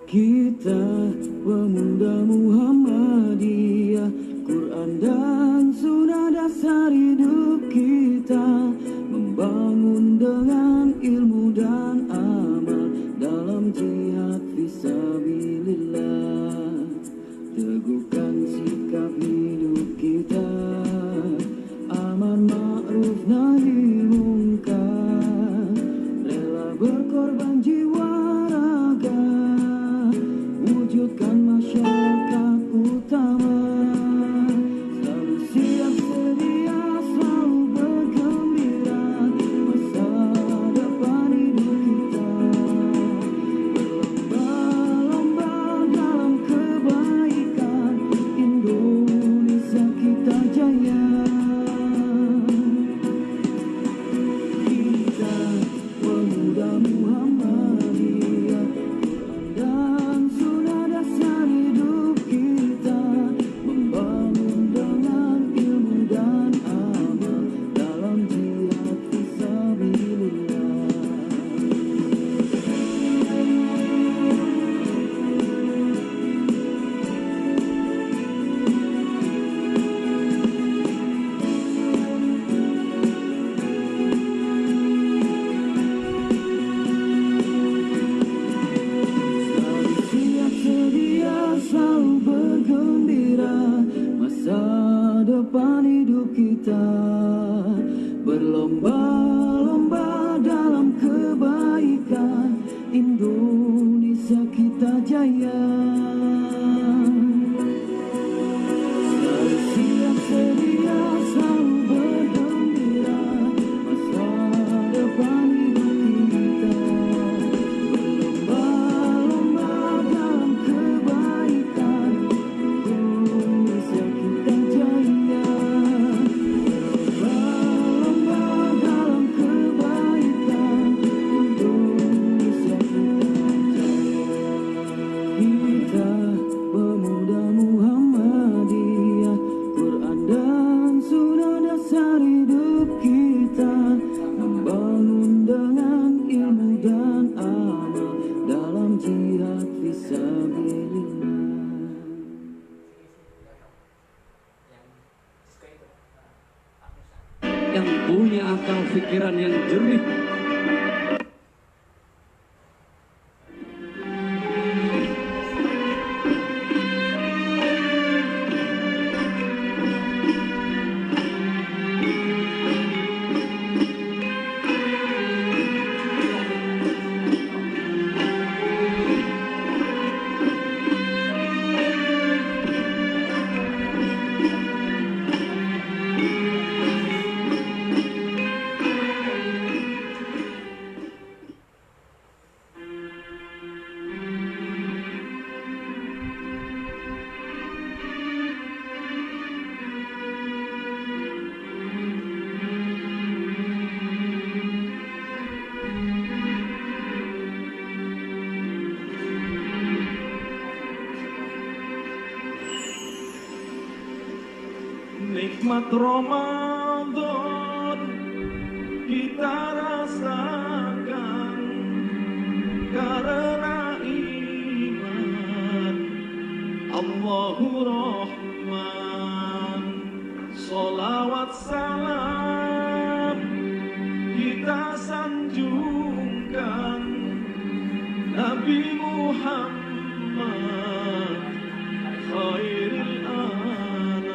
Kita pemuda Muhammadiyah, Quran dan sunnah dasar hidup kita, membangun dengan ilmu dan amal dalam jihad fisabilillah. Teguhkan sikap hidup kita, amar ma'ruf nahi mungkar, rela berkorban jiwa raga, wujudkan masyarakat utama, selalu siap sedia, selalu bergembira, masa depan hidup kita, berlomba-lomba dalam kebaikan, Indonesia kita jaya. Kita pemuda Muhammadiyah, Quran dan sunnah dasar hidup kita, membangun dengan ilmu dan amal dalam jihad fisabilillah. Selalu siap sedia, selalu bergembira, masa depan hidup kita, berlomba-lomba dalam kebaikan, Indonesia kita jaya. Selalu siap sedia, selalu bergembira, masa depan hidup kita, berlomba-lomba dalam kebaikan, Indonesia kita jaya. Berlomba dalam kebaikan, Indonesia kita jaya. Kita pemuda Muhammadiyah, Quran dan sunnah dasar hidup kita, membangun dengan ilmu dan amal dalam jihad fisabilillah. Yang punya akal pikiran yang jernih, nikmat Ramadan kita rasakan karena iman. Allahu Rahman, sholawat salam kita sanjungkan Nabi Muhammad khairil anam.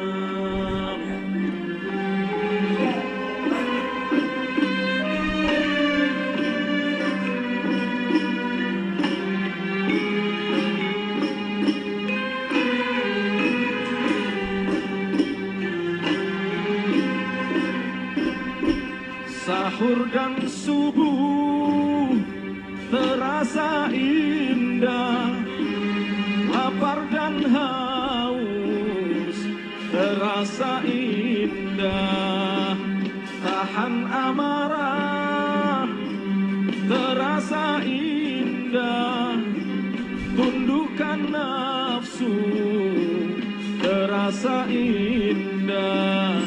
Sahur dan subuh terasa indah, lapar dan haus terasa indah, tahan amarah terasa indah, tundukkan nafsu terasa indah.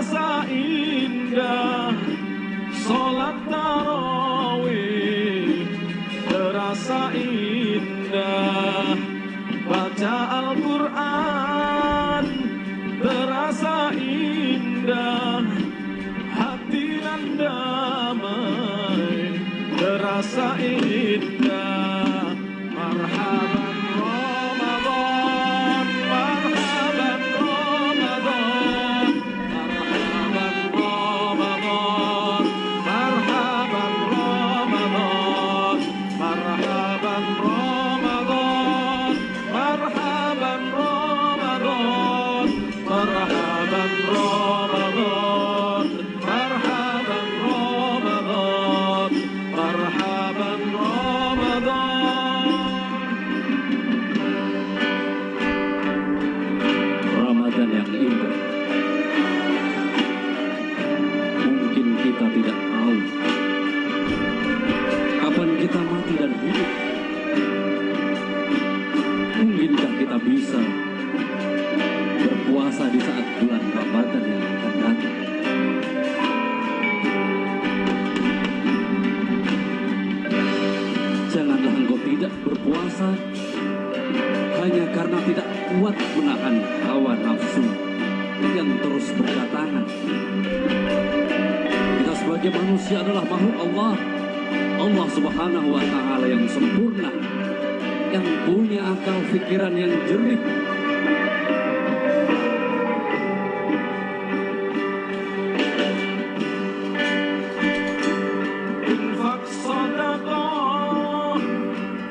terasa indah, sholat tarawih terasa indah, baca Al-Quran terasa indah, hati yang damai terasa indah. Marhaban Ramadan, marhaban Ramadan, marhaban Ramadan, marhaban Ramadan, marhaban Ramadan, marhaban Ramadan, marhaban Ramadan, marhaban Ramadan, marhaban Ramadan. Ramadan yang indah. Mungkin kita tidak tahu kapan kita mati dan hidup. Mungkinkah kita bisa berpuasa di saat bulan Ramadan yang akan datang? Janganlah engkau tidak berpuasa hanya karena tidak kuat menahan hawa nafsu yang terus berdatangan. Kita sebagai manusia adalah makhluk Allah, Allah Subhanahu wa Ta'ala yang sempurna, yang punya akal pikiran yang jernih. Infak sedekah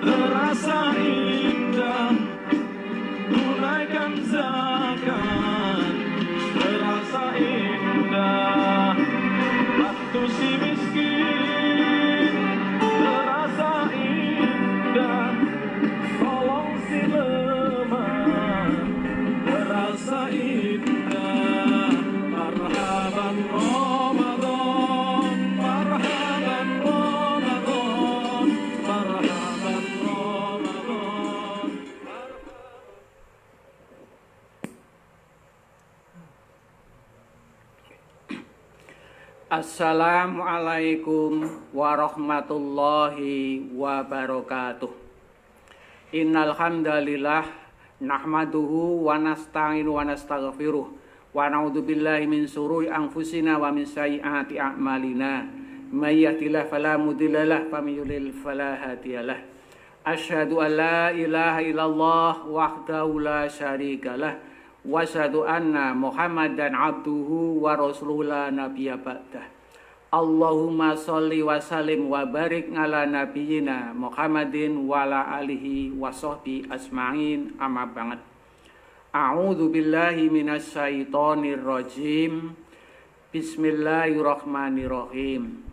terasa indah, tunaikan zakat terasa indah, bantu si miskin terasa indah, tolong si lemah terasa indah. Marhaban Ramadan, marhaban Ramadan, marhaban Ramadan. Assalamualaikum warahmatullahi wabarakatuh. Innal hamdalillah nahmaduhu wa nasta'inu wa nastaghfiruh wa na'udzubillahi min syururi anfusina wa min sayyiati a'malina. May yahdihillahu fala mudhillalah wa may yudlil fala hadiyalah. Asyhadu an la ilaha illallah wahdahu la syarikalah wa asyhadu anna Muhammadan abduhu wa rasuluhu la nabiyya ba'dah. Allahumma sholli wa sallim wa barik ala nabiyyina Muhammadin wa ala alihi wa sahbihi asma'in, amma ba'd. A'udzu billahi minasy syaithanir rajim. Bismillahirrahmanirrahim.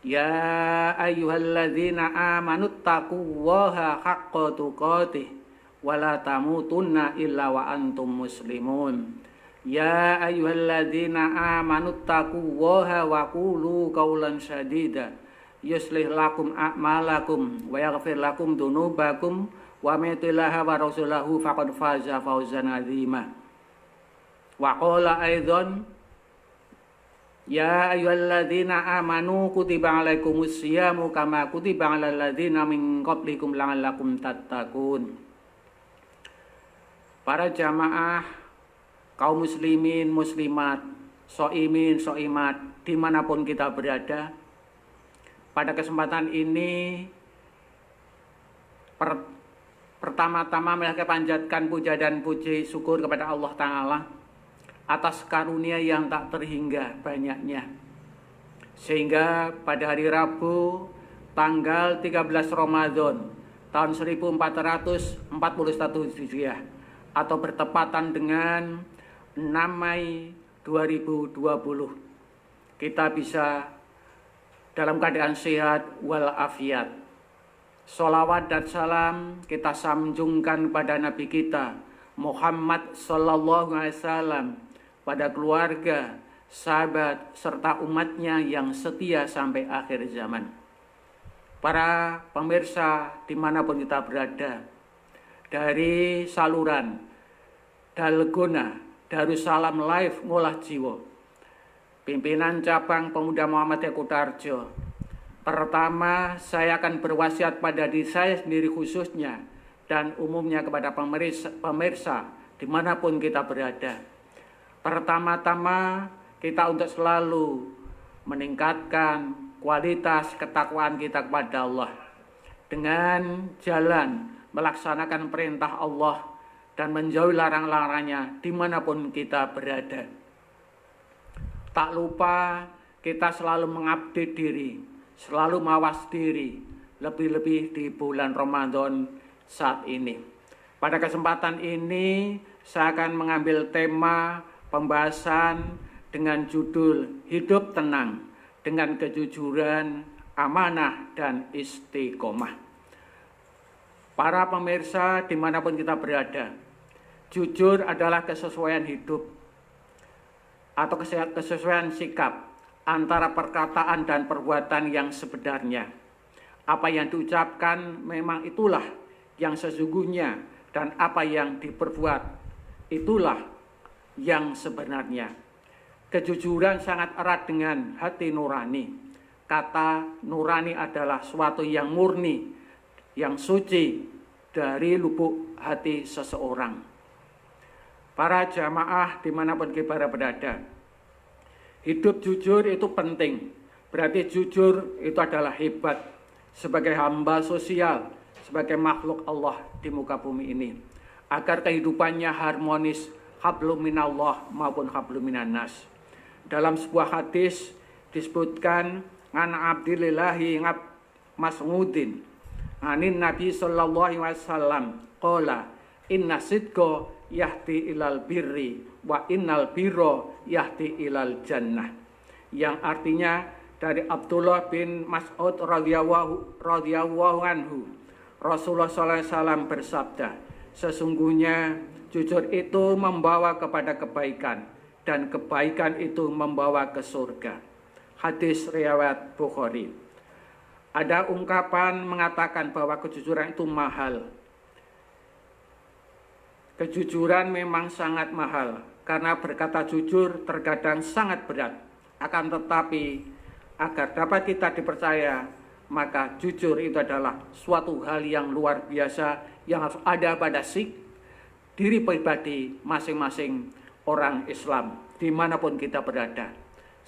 Ya ayyuhalladzina amanu taqullaha haqqa tuqatih wa la tamutunna illa wa antum muslimun. Ya ayyuhalladzina amanu taqullaha wa qulu qawlan sadida yuslih lakum a'malakum wa yaghfir lakum dzunubakum wa may yuti'illah wa rasulahu faqad faza fawzan 'azima. Wa qala aidan ya ayyuhalladzina amanu kutiba 'alaikumus syiyamu kama kutiba 'alal ladzina min qablikum la'allakum tattaqun. Para jamaah, kaum muslimin, muslimat, soimin, soimat, dimanapun kita berada, pada kesempatan ini pertama-tama mereka panjatkan puja dan puji syukur kepada Allah Ta'ala atas karunia yang tak terhingga banyaknya, sehingga pada hari Rabu tanggal 13 Ramadan tahun 1441 Hijriah atau bertepatan dengan 6 Mei 2020 kita bisa dalam keadaan sehat walafiat. Sholawat dan salam kita sanjungkan pada Nabi kita Muhammad Sallallahu Alaihi Wasallam, pada keluarga, sahabat, serta umatnya yang setia sampai akhir zaman. Para pemirsa dimanapun kita berada, dari saluran Dalgona Darussalam Live Ngolah Jiwa pimpinan cabang Pemuda Muhammadiyah Kutarjo. Pertama, saya akan berwasiat pada diri saya sendiri khususnya dan umumnya kepada pemirsa dimanapun kita berada. Pertama-tama, kita untuk selalu meningkatkan kualitas ketakwaan kita kepada Allah dengan jalan melaksanakan perintah Allah dan menjauhi larang-larangnya dimanapun kita berada. Tak lupa kita selalu mengupdate diri, selalu mawas diri, lebih-lebih di bulan Ramadan saat ini. Pada kesempatan ini saya akan mengambil tema pembahasan dengan judul Hidup Tenang dengan Kejujuran, Amanah, dan Istiqomah. Para pemirsa dimanapun kita berada, jujur adalah kesesuaian hidup atau kesesuaian sikap antara perkataan dan perbuatan yang sebenarnya. Apa yang diucapkan memang itulah yang sesungguhnya, dan apa yang diperbuat itulah yang sebenarnya. Kejujuran sangat erat dengan hati nurani. Kata nurani adalah suatu yang murni, yang suci dari lubuk hati seseorang. Para jamaah dimanapun kita berada, hidup jujur itu penting. Berarti jujur itu adalah hebat sebagai hamba sosial, sebagai makhluk Allah di muka bumi ini, agar kehidupannya harmonis, hablum minallah maupun hablum minannas. Dalam sebuah hadis disebutkan an Abdillahi Mas'udin anin Nabi sallallahu alaihi wasallam qala inna sidqa yahdi ilal birri wa innal birra yahdi ilal jannah, yang artinya dari Abdullah bin Mas'ud radhiyallahu anhu, Rasulullah SAW bersabda, sesungguhnya jujur itu membawa kepada kebaikan dan kebaikan itu membawa ke surga. Hadis riwayat Bukhari. Ada ungkapan mengatakan bahwa kejujuran itu mahal. Kejujuran memang sangat mahal karena berkata jujur terkadang sangat berat. Akan tetapi agar dapat kita dipercaya, maka jujur itu adalah suatu hal yang luar biasa yang harus ada pada diri pribadi masing-masing orang Islam dimanapun kita berada.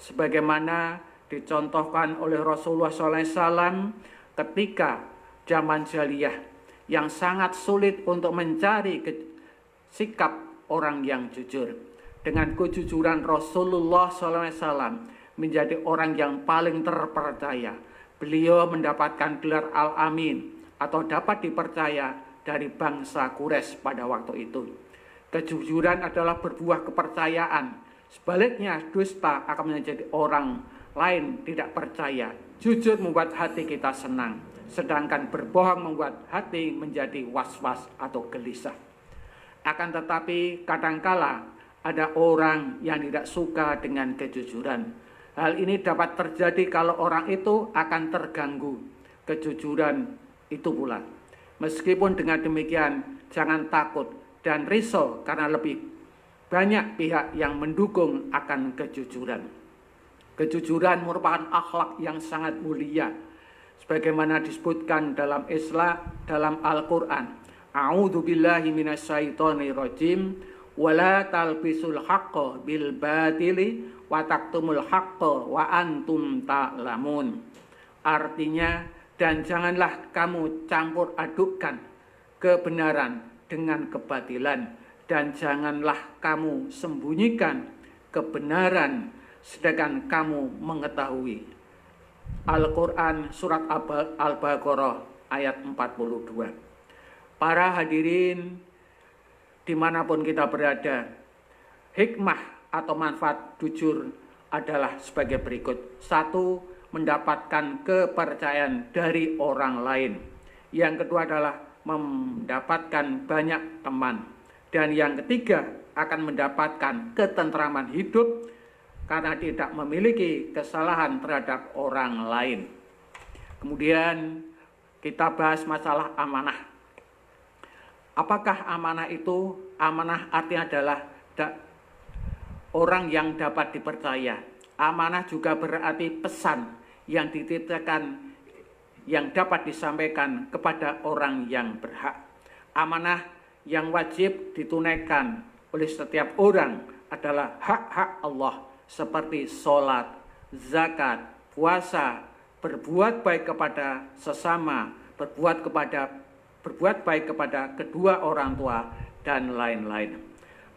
Sebagaimana dicontohkan oleh Rasulullah SAW ketika zaman jahiliyah yang sangat sulit untuk mencari sikap orang yang jujur. Dengan kejujuran Rasulullah SAW menjadi orang yang paling terpercaya. Beliau mendapatkan gelar Al-Amin atau dapat dipercaya dari bangsa Quraisy pada waktu itu. Kejujuran adalah berbuah kepercayaan. Sebaliknya dusta akan menjadi orang lain tidak percaya. Jujur membuat hati kita senang, sedangkan berbohong membuat hati menjadi was-was atau gelisah. Akan tetapi kadangkala ada orang yang tidak suka dengan kejujuran. Hal ini dapat terjadi kalau orang itu akan terganggu kejujuran itu pula. Meskipun dengan demikian jangan takut dan risau karena lebih banyak pihak yang mendukung akan kejujuran. Kejujuran merupakan akhlak yang sangat mulia, sebagaimana disebutkan dalam dalam Al-Quran. A'udzu billahi minasyaitonir rajim. Wala talbisul haqqo bil batili wa taktumul haqqo wa antum ta'lamun. Artinya, dan janganlah kamu campur adukkan kebenaran dengan kebatilan, dan janganlah kamu sembunyikan kebenaran sedangkan kamu mengetahui. Al-Quran Surat Al-Baqarah ayat 42. Para hadirin dimanapun kita berada, hikmah atau manfaat jujur adalah sebagai berikut. 1. Mendapatkan kepercayaan dari orang lain. Yang kedua adalah mendapatkan banyak teman. Dan yang ketiga akan mendapatkan ketentraman hidup karena tidak memiliki kesalahan terhadap orang lain. Kemudian kita bahas masalah amanah. Apakah amanah itu? Amanah artinya adalah orang yang dapat dipercaya Amanah juga berarti pesan yang dititipkan yang dapat disampaikan kepada orang yang berhak. Amanah yang wajib ditunaikan oleh setiap orang adalah hak-hak Allah seperti sholat, zakat, puasa, berbuat baik kepada sesama, berbuat baik kepada kedua orang tua, dan lain-lain.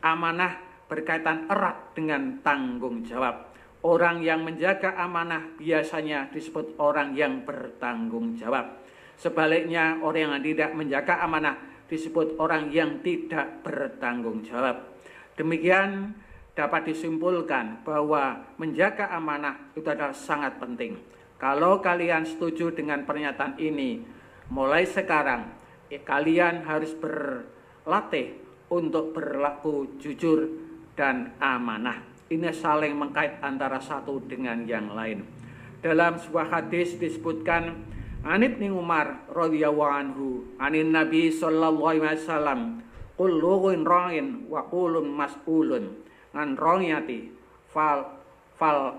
Amanah berkaitan erat dengan tanggung jawab. Orang yang menjaga amanah biasanya disebut orang yang bertanggung jawab. Sebaliknya, orang yang tidak menjaga amanah disebut orang yang tidak bertanggung jawab. Demikian dapat disimpulkan bahwa menjaga amanah itu adalah sangat penting. Kalau kalian setuju dengan pernyataan ini, mulai sekarang kalian harus berlatih untuk berlaku jujur dan amanah. Ini saling mengkait antara satu dengan yang lain. Dalam sebuah hadis disebutkan, An Ibnu Umar radhiyallahu anhu, anin Nabi sallallahu alaihi wasallam, kulluun ra'in wa kullun mas'ulun an ra'iyati fal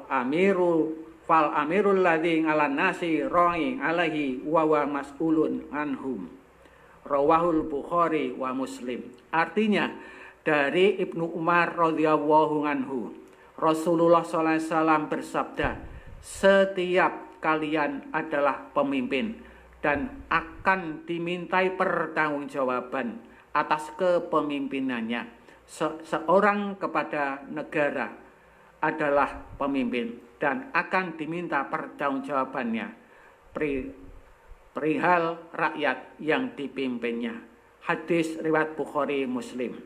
amirul ladzi 'alan nasi ra'i alaihi wa mas'ulun anhum. Rawahul Bukhari wa Muslim. Artinya, dari Ibnu Umar radhiyallahu anhu, Rasulullah SAW bersabda, setiap kalian adalah pemimpin dan akan dimintai pertanggungjawaban atas kepemimpinannya. Seorang kepada negara adalah pemimpin dan akan diminta pertanggungjawabannya perihal rakyat yang dipimpinnya. Hadis riwayat Bukhari Muslim.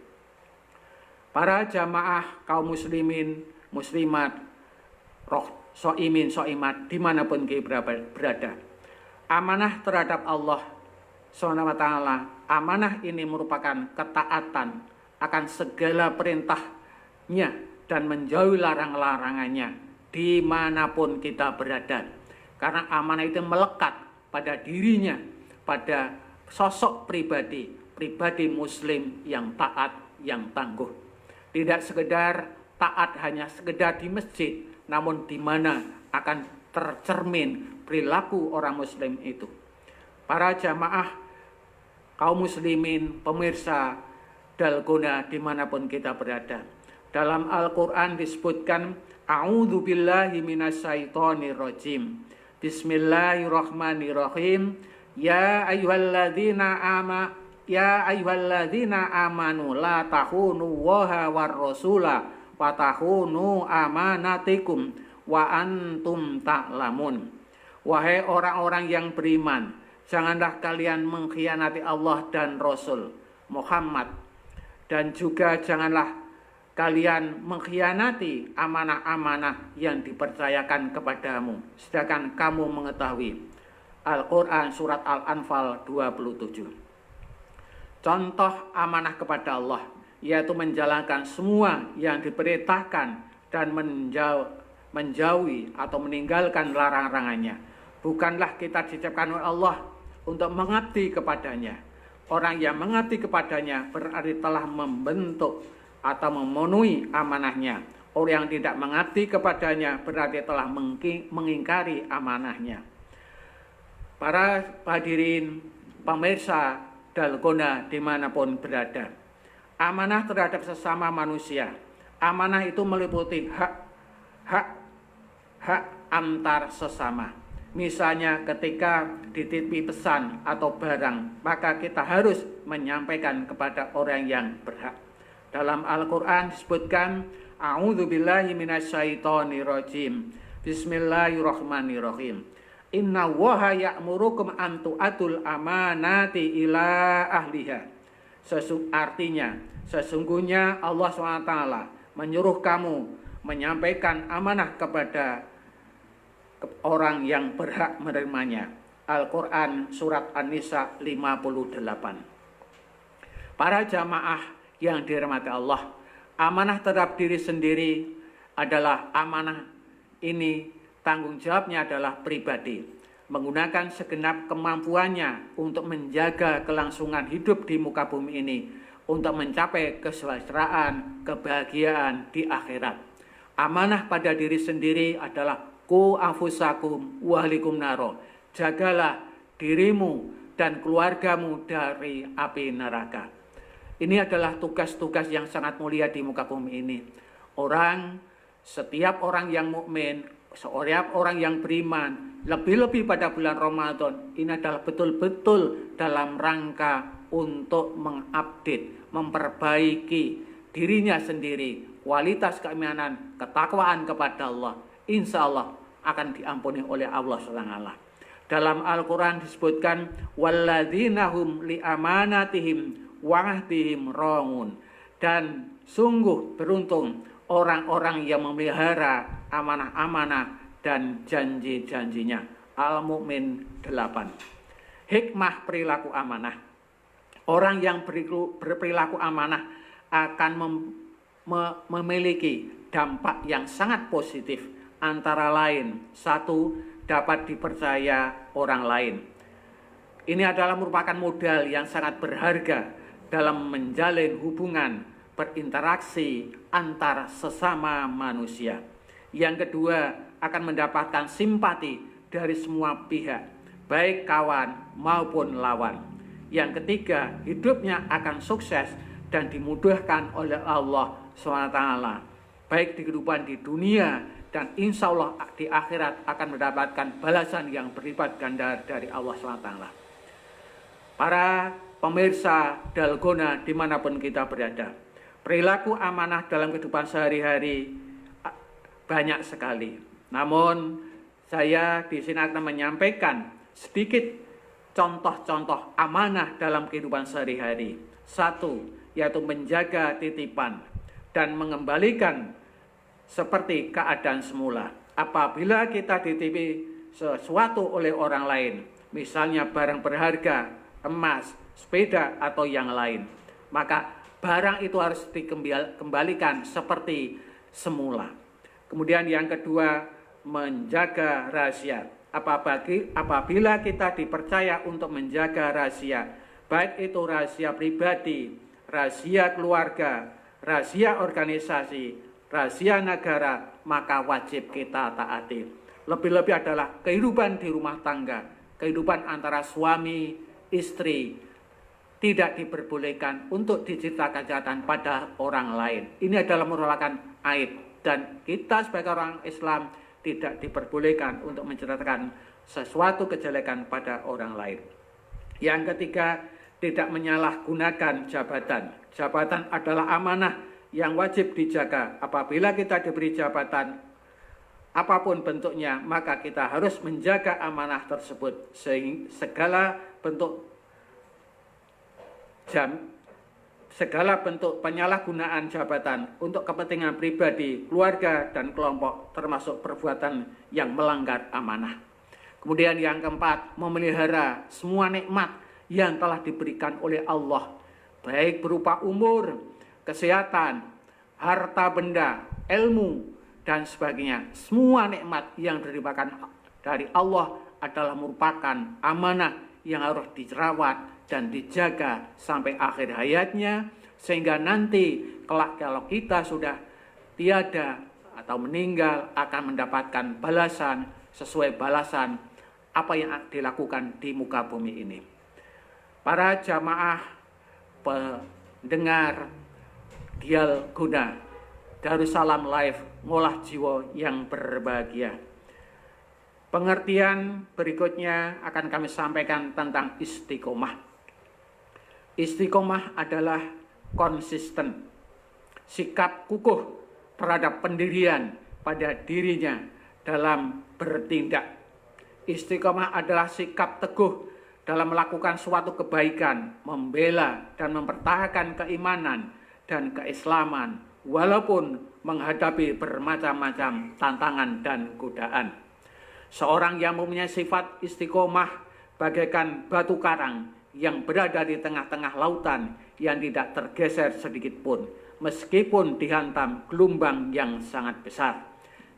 Para jamaah kaum muslimin, muslimat, soimin, soimat, dimanapun kita berada. Amanah terhadap Allah SWT, amanah ini merupakan ketaatan akan segala perintahnya dan menjauhi larang-larangannya dimanapun kita berada. Karena amanah itu melekat pada dirinya, pada sosok pribadi muslim yang taat, yang tangguh. Tidak sekedar taat hanya sekedar di masjid, namun di mana akan tercermin perilaku orang muslim itu. Para jamaah kaum muslimin, pemirsa Dalgona dimanapun kita berada. Dalam Al-Quran disebutkan, A'udzu billahi minasyaitonir rajim. Bismillahirrahmanirrahim. Ya ayyuhalladzina amanu la tahunu waha war rasula wa tahunu amanatikum wa antum ta'lamun. Wahai orang-orang yang beriman, janganlah kalian mengkhianati Allah dan Rasul Muhammad, dan juga janganlah kalian mengkhianati amanah-amanah yang dipercayakan kepadamu, sedangkan kamu mengetahui. Al-Quran Surat Al-Anfal 27. Contoh amanah kepada Allah, yaitu menjalankan semua yang diperintahkan dan menjauhi atau meninggalkan larangan-larangannya. Bukanlah kita diciptakan oleh Allah untuk mengabdi kepadanya. Orang yang mengabdi kepadanya berarti telah membentuk atau memenuhi amanahnya. Orang yang tidak mengabdi kepadanya berarti telah mengingkari amanahnya. Para hadirin pemirsa Dalgona dimanapun berada, amanah terhadap sesama manusia, amanah itu meliputi hak antar sesama. Misalnya ketika dititipi pesan atau barang, maka kita harus menyampaikan kepada orang yang berhak. Dalam Al-Quran disebutkan, A'udzu billahi minasyaitonir rajim. Bismillahirrahmanirrahim. Inna Allaha ya'murukum an tu'atul amanati ila ahliha. Artinya, sesungguhnya Allah SWT menyuruh kamu menyampaikan amanah kepada orang yang berhak menerimanya. Al-Quran Surat An-Nisa 58. Para jamaah yang dirahmati Allah, amanah terhadap diri sendiri adalah amanah ini, tanggung jawabnya adalah pribadi, menggunakan segenap kemampuannya untuk menjaga kelangsungan hidup di muka bumi ini, untuk mencapai kesejahteraan, kebahagiaan di akhirat. Amanah pada diri sendiri adalah ku anfusakum wa ahlikum naro. Jagalah dirimu dan keluargamu dari api neraka. Ini adalah tugas-tugas yang sangat mulia di muka bumi ini. Setiap orang yang mukmin, setiap orang yang beriman, lebih-lebih pada bulan Ramadan, ini adalah betul-betul dalam rangka untuk mengupdate, memperbaiki dirinya sendiri, kualitas keimanan, ketakwaan kepada Allah. Insya Allah akan diampuni oleh Allah SWT. Dalam Al-Quran disebutkan walladzina hum li amanatihim wa ahdihim raun, dan sungguh beruntung orang-orang yang memelihara amanah-amanah dan janji-janjinya. Al-Mu'min 8. Hikmah perilaku amanah. Orang yang berperilaku amanah akan memiliki dampak yang sangat positif. Antara lain, 1, dapat dipercaya orang lain. Ini adalah merupakan modal yang sangat berharga dalam menjalin hubungan berinteraksi antar sesama manusia. Yang kedua, akan mendapatkan simpati dari semua pihak, baik kawan maupun lawan. Yang ketiga, hidupnya akan sukses dan dimudahkan oleh Allah SWT, baik di kehidupan di dunia dan insya Allah di akhirat akan mendapatkan balasan yang berlipat ganda dari Allah SWT. Para pemirsa Dalgona dimanapun kita berada, perilaku amanah dalam kehidupan sehari-hari banyak sekali. Namun saya di sini akan menyampaikan sedikit contoh-contoh amanah dalam kehidupan sehari-hari. 1, yaitu menjaga titipan dan mengembalikan seperti keadaan semula. Apabila kita dititipi sesuatu oleh orang lain, misalnya barang berharga, emas, sepeda atau yang lain, maka barang itu harus dikembalikan seperti semula. Kemudian yang kedua, menjaga rahasia. Apabila kita dipercaya untuk menjaga rahasia, baik itu rahasia pribadi, rahasia keluarga, rahasia organisasi, rahasia negara, maka wajib kita taati. Lebih-lebih adalah kehidupan di rumah tangga, kehidupan antara suami, istri, tidak diperbolehkan untuk diceritakan kejahatan pada orang lain. Ini adalah merupakan aib, dan kita sebagai orang Islam tidak diperbolehkan untuk menceritakan sesuatu kejelekan pada orang lain. Yang ketiga, tidak menyalahgunakan jabatan. Jabatan adalah amanah yang wajib dijaga. Apabila kita diberi jabatan apapun bentuknya, maka kita harus menjaga amanah tersebut. Segala bentuk penyalahgunaan jabatan untuk kepentingan pribadi, keluarga, dan kelompok termasuk perbuatan yang melanggar amanah. Kemudian yang keempat, memelihara semua nikmat yang telah diberikan oleh Allah, baik berupa umur, kesehatan, harta benda, ilmu, dan sebagainya. Semua nikmat yang diberikan dari Allah adalah merupakan amanah yang harus dirawat dan dijaga sampai akhir hayatnya, sehingga nanti kelak kalau kita sudah tiada atau meninggal akan mendapatkan balasan sesuai balasan apa yang dilakukan di muka bumi ini. Para jamaah pendengar Dalgona Darussalam Live, ngolah jiwa yang berbahagia. Pengertian berikutnya akan kami sampaikan tentang istiqomah. Istiqomah adalah konsisten, sikap kukuh terhadap pendirian pada dirinya dalam bertindak. Istiqomah adalah sikap teguh dalam melakukan suatu kebaikan, membela dan mempertahankan keimanan dan keislaman walaupun menghadapi bermacam-macam tantangan dan godaan. Seorang yang mempunyai sifat istiqomah bagaikan batu karang yang berada di tengah-tengah lautan yang tidak tergeser sedikit pun meskipun dihantam gelombang yang sangat besar.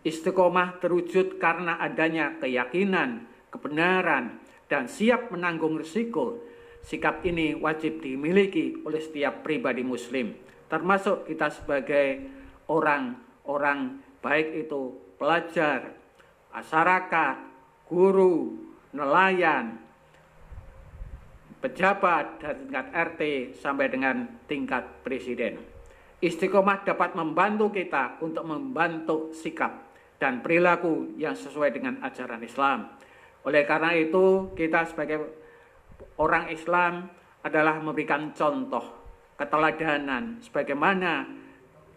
Istiqomah terwujud karena adanya keyakinan, kebenaran, dan siap menanggung risiko. Sikap ini wajib dimiliki oleh setiap pribadi muslim, termasuk kita sebagai orang-orang baik itu pelajar, masyarakat, guru, nelayan, pejabat dari tingkat RT sampai dengan tingkat presiden. Istiqomah dapat membantu kita untuk membantu sikap dan perilaku yang sesuai dengan ajaran Islam. Oleh karena itu, kita sebagai orang Islam adalah memberikan contoh, keteladanan, sebagaimana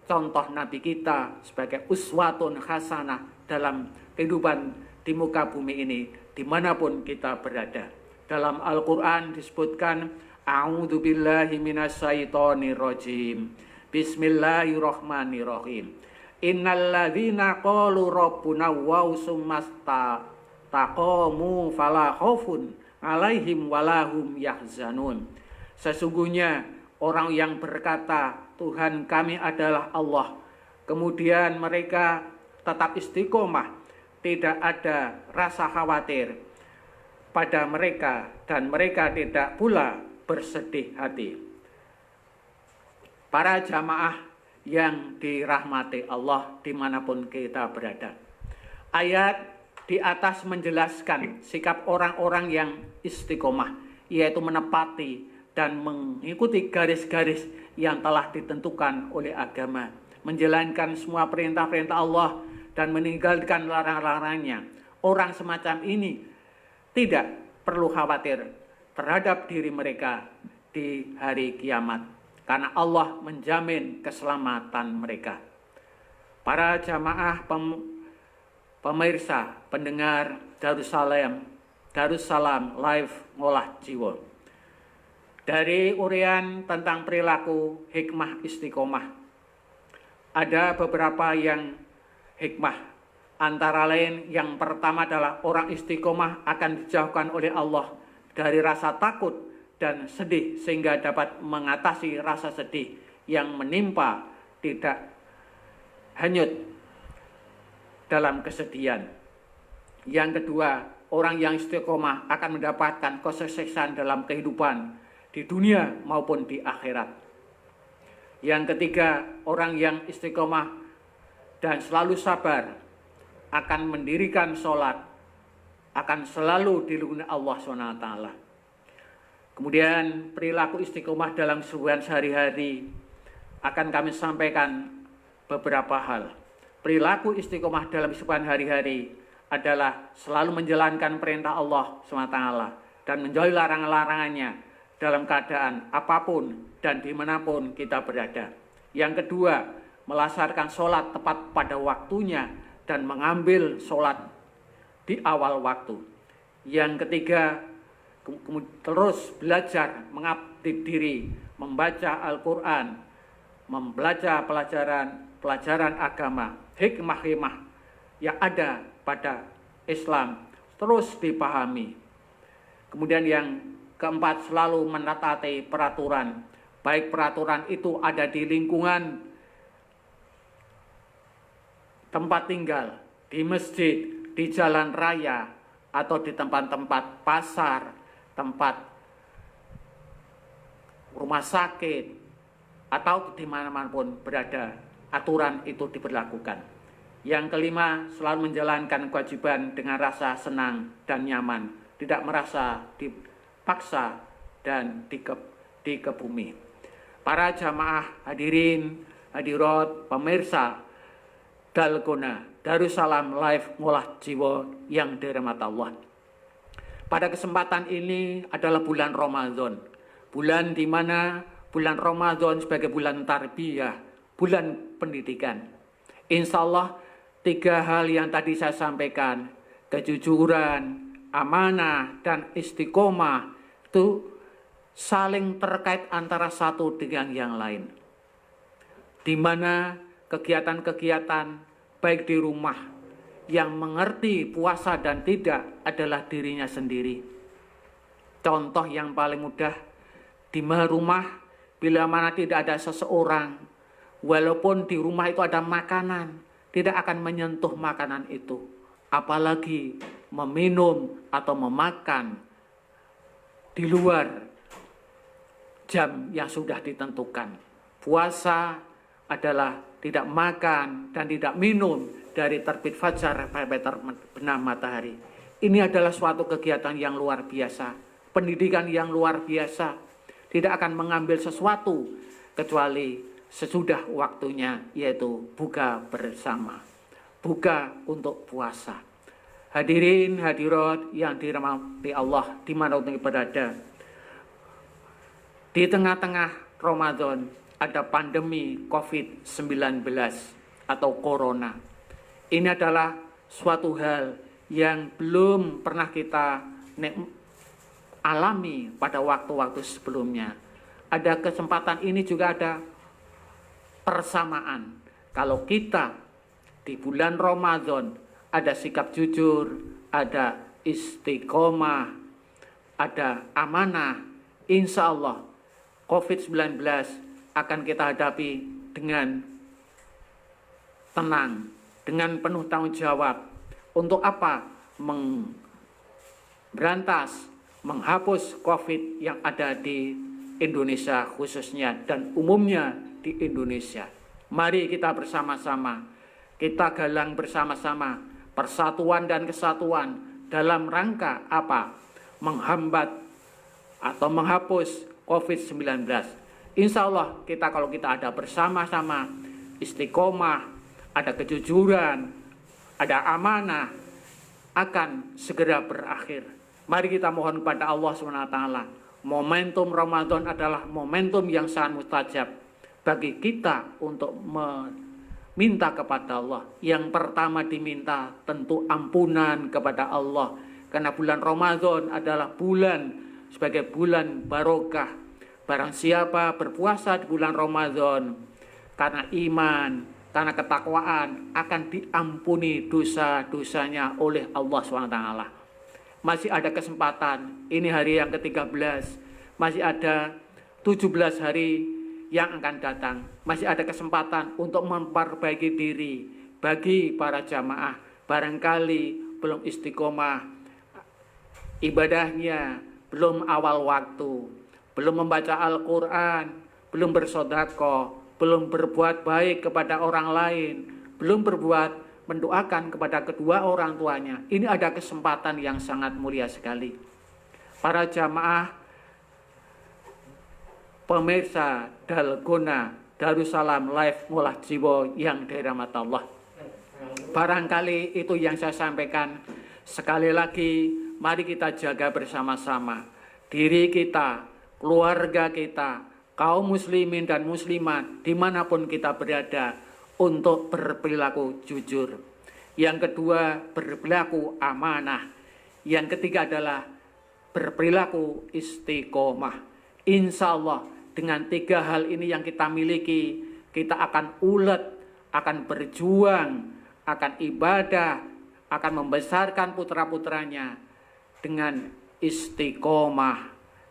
contoh Nabi kita sebagai uswatun hasanah dalam kehidupan di muka bumi ini, dimanapun kita berada. Dalam Al-Quran disebutkan, A'udzu billahi minasyaitonir rajim. Bismillahirrahmanirrahim. Innalladzina qalu rabbuna wa sumasta taqamu fala khaufun 'alaihim walahum yahzanun. Sesungguhnya orang yang berkata Tuhan kami adalah Allah, kemudian mereka tetap istiqomah, tidak ada rasa khawatir pada mereka dan mereka tidak pula bersedih hati. Para jamaah yang dirahmati Allah dimanapun kita berada, ayat di atas menjelaskan sikap orang-orang yang istiqomah, yaitu menepati dan mengikuti garis-garis yang telah ditentukan oleh agama, menjalankan semua perintah-perintah Allah dan meninggalkan larang-larangnya. Orang semacam ini tidak perlu khawatir terhadap diri mereka di hari kiamat, karena Allah menjamin keselamatan mereka. Para jamaah pemirsa, pendengar Darussalam Live Ngolah Jiwa. Dari urian tentang perilaku hikmah istiqomah, ada beberapa yang hikmah. Antara lain yang pertama adalah orang istiqomah akan dijauhkan oleh Allah dari rasa takut dan sedih, sehingga dapat mengatasi rasa sedih yang menimpa, tidak hanyut dalam kesedihan. Yang kedua, orang yang istiqomah akan mendapatkan kesuksesan dalam kehidupan di dunia maupun di akhirat. Yang ketiga, orang yang istiqomah dan selalu sabar akan mendirikan sholat, akan selalu dilindungi Allah SWT. Kemudian perilaku istiqomah dalam kehidupan sehari-hari akan kami sampaikan beberapa hal. Perilaku istiqomah dalam kehidupan hari-hari adalah selalu menjalankan perintah Allah SWT dan menjauhi larangan-larangannya dalam keadaan apapun dan dimanapun kita berada. Yang kedua, melaksanakan sholat tepat pada waktunya dan mengambil sholat di awal waktu. Yang ketiga, terus belajar mengabdi diri, membaca Al-Quran, membaca pelajaran agama, hikmah-hikmah yang ada pada Islam terus dipahami. Kemudian yang keempat, selalu menataati peraturan, baik peraturan itu ada di lingkungan tempat tinggal, di masjid, di jalan raya, atau di tempat-tempat pasar, tempat rumah sakit, atau di mana-mana pun berada, aturan itu diberlakukan. Yang kelima, selalu menjalankan kewajiban dengan rasa senang dan nyaman, tidak merasa dipaksa dan dikebumi. Para jamaah hadirin, hadirat, pemirsa Dalgona Darussalam Live Ngolah Jiwa yang dirahmati Allah. Pada kesempatan ini adalah bulan Ramadan, bulan di mana bulan Ramadan sebagai bulan tarbiyah, bulan pendidikan. Insya Allah 3 hal yang tadi saya sampaikan, kejujuran, amanah, dan istiqomah itu saling terkait antara satu dengan yang lain. Di mana kegiatan-kegiatan baik di rumah yang mengerti puasa dan tidak adalah dirinya sendiri. Contoh yang paling mudah, di rumah bila mana tidak ada seseorang, walaupun di rumah itu ada makanan, tidak akan menyentuh makanan itu, apalagi meminum atau memakan di luar jam yang sudah ditentukan. Puasa adalah tidak makan dan tidak minum dari terbit fajar sampai terbenam matahari. Ini adalah suatu kegiatan yang luar biasa, pendidikan yang luar biasa. Tidak akan mengambil sesuatu kecuali sesudah waktunya, yaitu buka bersama, buka untuk puasa. Hadirin hadirat yang dirahmati Allah dimanapun berada, di tengah-tengah Ramadan ada pandemi COVID-19 atau Corona. Ini adalah suatu hal yang belum pernah kita alami pada waktu-waktu sebelumnya. Ada kesempatan ini juga ada persamaan. Kalau kita di bulan Ramadan ada sikap jujur, ada istiqomah, ada amanah, insya Allah COVID-19 akan kita hadapi dengan tenang, dengan penuh tanggung jawab. Untuk apa? Memberantas, menghapus COVID yang ada di Indonesia khususnya dan umumnya di Indonesia. Mari kita bersama-sama, kita galang bersama-sama persatuan dan kesatuan dalam rangka apa? Menghambat atau menghapus COVID-19. Insya Allah kalau kita ada bersama-sama, istiqomah, ada kejujuran, ada amanah, akan segera berakhir. Mari kita mohon kepada Allah SWT. Momentum Ramadan adalah momentum yang sangat mustajab bagi kita untuk minta kepada Allah. Yang pertama diminta tentu ampunan kepada Allah, karena bulan Ramadan adalah bulan sebagai bulan barokah. Barang siapa berpuasa di bulan Ramadan karena iman, karena ketakwaan, akan diampuni dosa-dosanya oleh Allah SWT. Masih ada kesempatan, ini hari yang ke-13, masih ada 17 hari yang akan datang. Masih ada kesempatan untuk memperbaiki diri bagi para jamaah. Barangkali belum istiqomah ibadahnya, belum awal waktu, belum membaca Al-Quran, belum bersedekah, belum berbuat baik kepada orang lain, belum mendoakan kepada kedua orang tuanya. Ini ada kesempatan yang sangat mulia sekali. Para jamaah pemirsa Dalgona Darussalam Live Ngolah Jiwa yang dirahmati Allah, barangkali itu yang saya sampaikan. Sekali lagi, mari kita jaga bersama-sama diri kita, keluarga kita, kaum muslimin dan muslimat dimanapun kita berada, untuk berperilaku jujur. Yang kedua, berperilaku amanah. Yang ketiga adalah berperilaku istiqomah. Insya Allah dengan 3 hal ini yang kita miliki, kita akan ulet, akan berjuang, akan ibadah, akan membesarkan putra-putranya dengan istiqomah,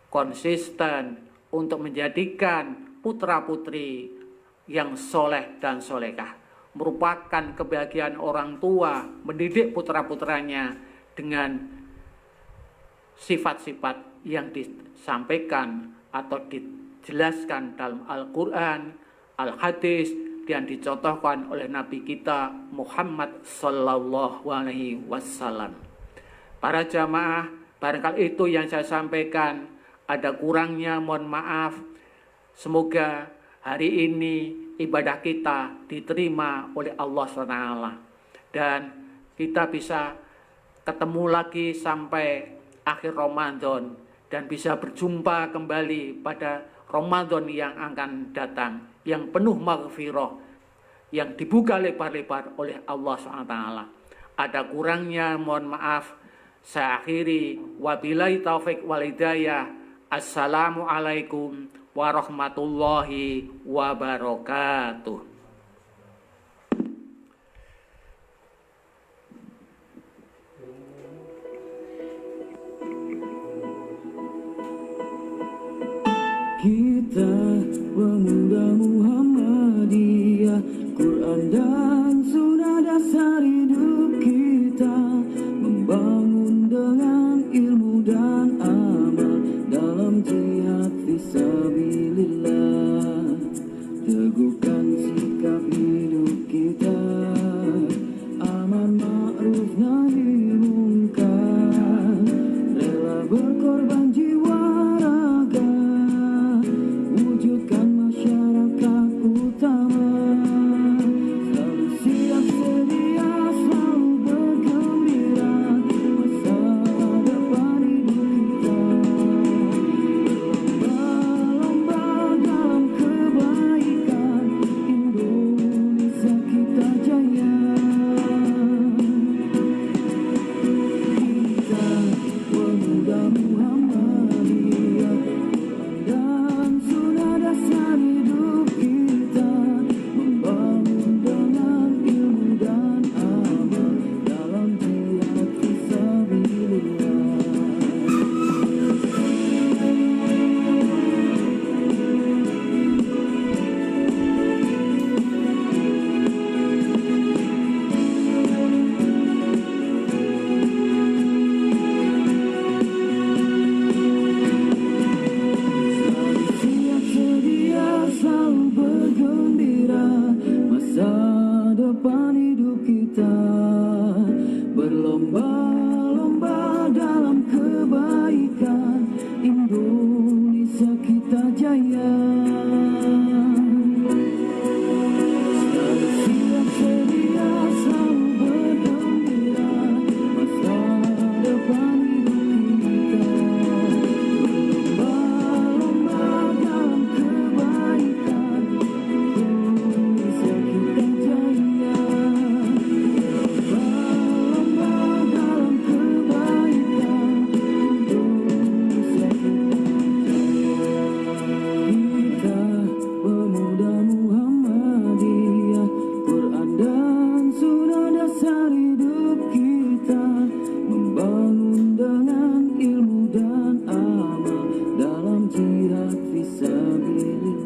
konsisten untuk menjadikan putra-putri yang soleh dan solehah. Merupakan kebahagiaan orang tua mendidik putra-putranya dengan sifat-sifat yang disampaikan atau dijelaskan dalam Al-Quran, Al-Hadis, yang dicontohkan oleh Nabi kita Muhammad Sallallahu Alaihi Wasallam. Para jamaah, barangkali itu yang saya sampaikan. Ada kurangnya, mohon maaf. Semoga hari ini ibadah kita diterima oleh Allah SWT, dan kita bisa ketemu lagi sampai akhir Ramadan, dan bisa berjumpa kembali pada Ramadan yang akan datang, yang penuh maghfirah, yang dibuka lebar-lebar oleh Allah SWT. Ada kurangnya, mohon maaf. Saya akhiri, wabillahi taufik wal hidayah. Assalamualaikum warahmatullahi wabarakatuh. Kita pemuda Muhammadiyah, Quran dan sunnah dasar hidup kita, membangun dengan ilmu dan amal dalam jihad fisabilillah. Teguhkan sikap hidup nahi mungkar, rela berkorban jiwa raga, wujudkan masyarakat utama, selalu siap sedia, selalu bergembira, masa depan hidup kita, berlomba-lomba dalam kebaikan, Indonesia kita jaya. Kita pemuda Muhammadiyah, dan sunnah dasar hidup kita, membangun dengan ilmu dan amal dalam jihad fisabilillah. Selalu siap sedia, selalu bergembira, masa depan hidup kita, berlomba-lomba dalam kebaikan, Indonesia kita jaya. Selalu siap sedia, selalu bergembira, masa depan hidup kita, berlomba-lomba dalam kebaikan, Indonesia kita jaya. Berlomba dalam kebaikan, Indonesia kita jaya. Kita pemuda Muhammadiyah, Quran dan sunnah dasar hidup kita, membangun dengan ilmu dan amal dalam jihad fisabilillah.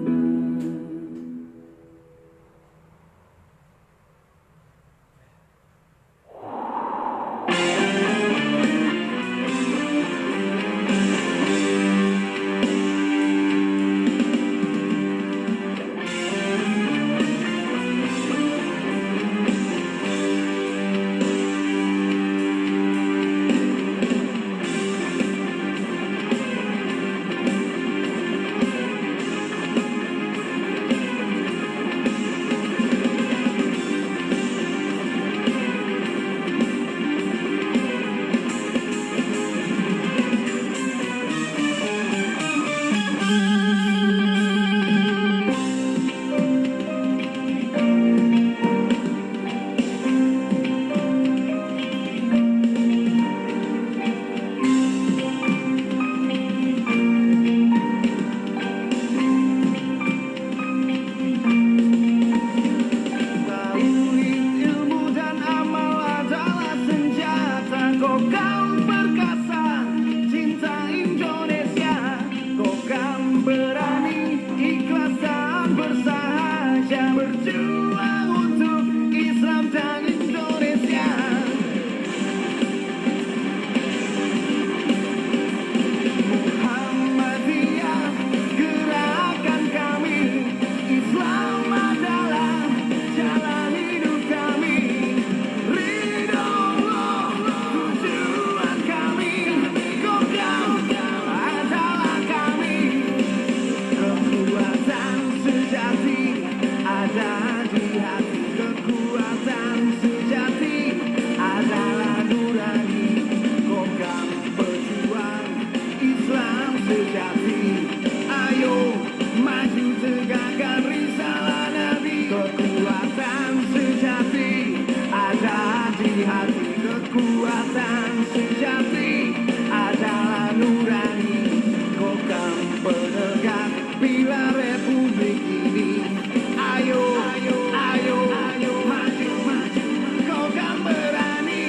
Ilmu dan amal adalah senjata, kau perkasa, cinta Indonesia, kau kan berani, ikhlas dan bersahaja, berjuang untuk Islam dan Indonesia. Muhammadiyah, gerakan kami, Islam adalah jalan hidup kami. Ridho Allah, tujuan kami, Qadam adalah kami. Kekuatan sejati ada di hati, kekuatan sejati adalah nurani. Qadam berjuang Islam sejati. Ayo maju tegakkan risalah Nabi. Kekuatan sejati ada di hati, kekuatan sejati adalah nurani. Qadam penegak pilar Republik ini. Ayo, ayo, ayo, ayo maju, maju, Qadam berani.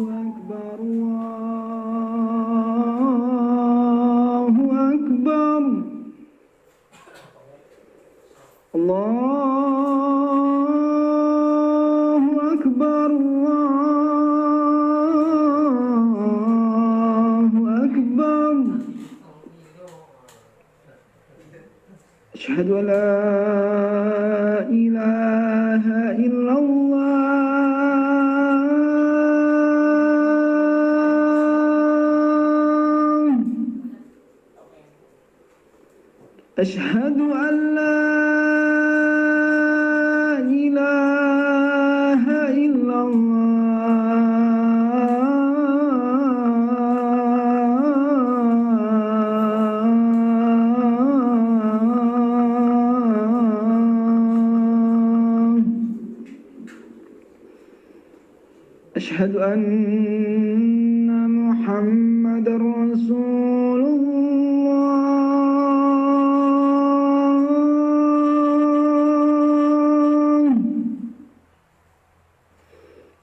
أكبر الله أكبر الله أكبر الله أكبر أشهد أن لا إله إلا الله أشهد أن لا إله إلا الله أشهد أن محمد رسول الله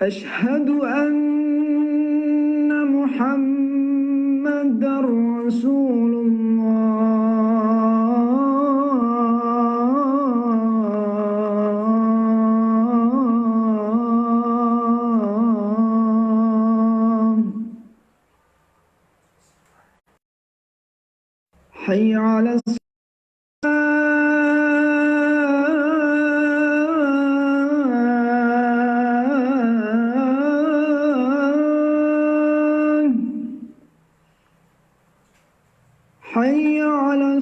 أشهد أن محمد رسول الله حي على الصلاة حي على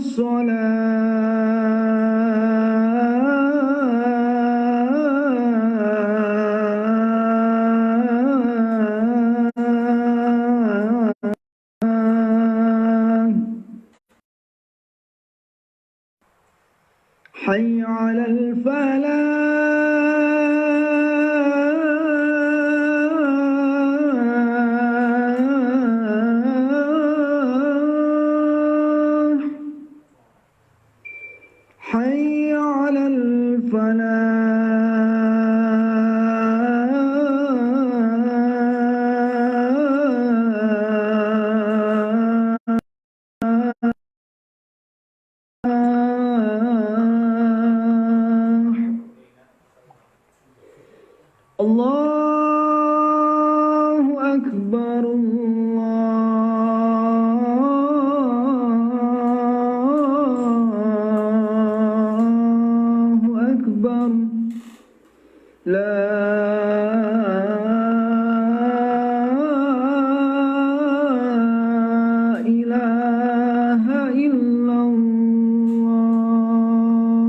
الصلاة حي على الفلاح حي على الفلاح الله أكبر الله أكبر لا إله إلا الله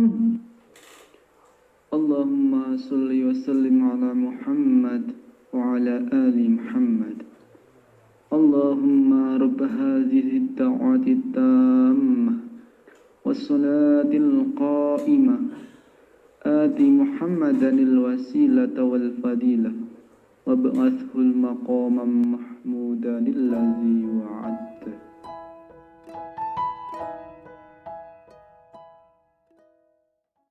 اللهم صل وسلم على محمد وعلى آل محمد اللهم رب هذه الدعوة التامة والصلاة القائمة آت محمدا الوسيلة والفضيلة وابعثه المقام محمودا الذي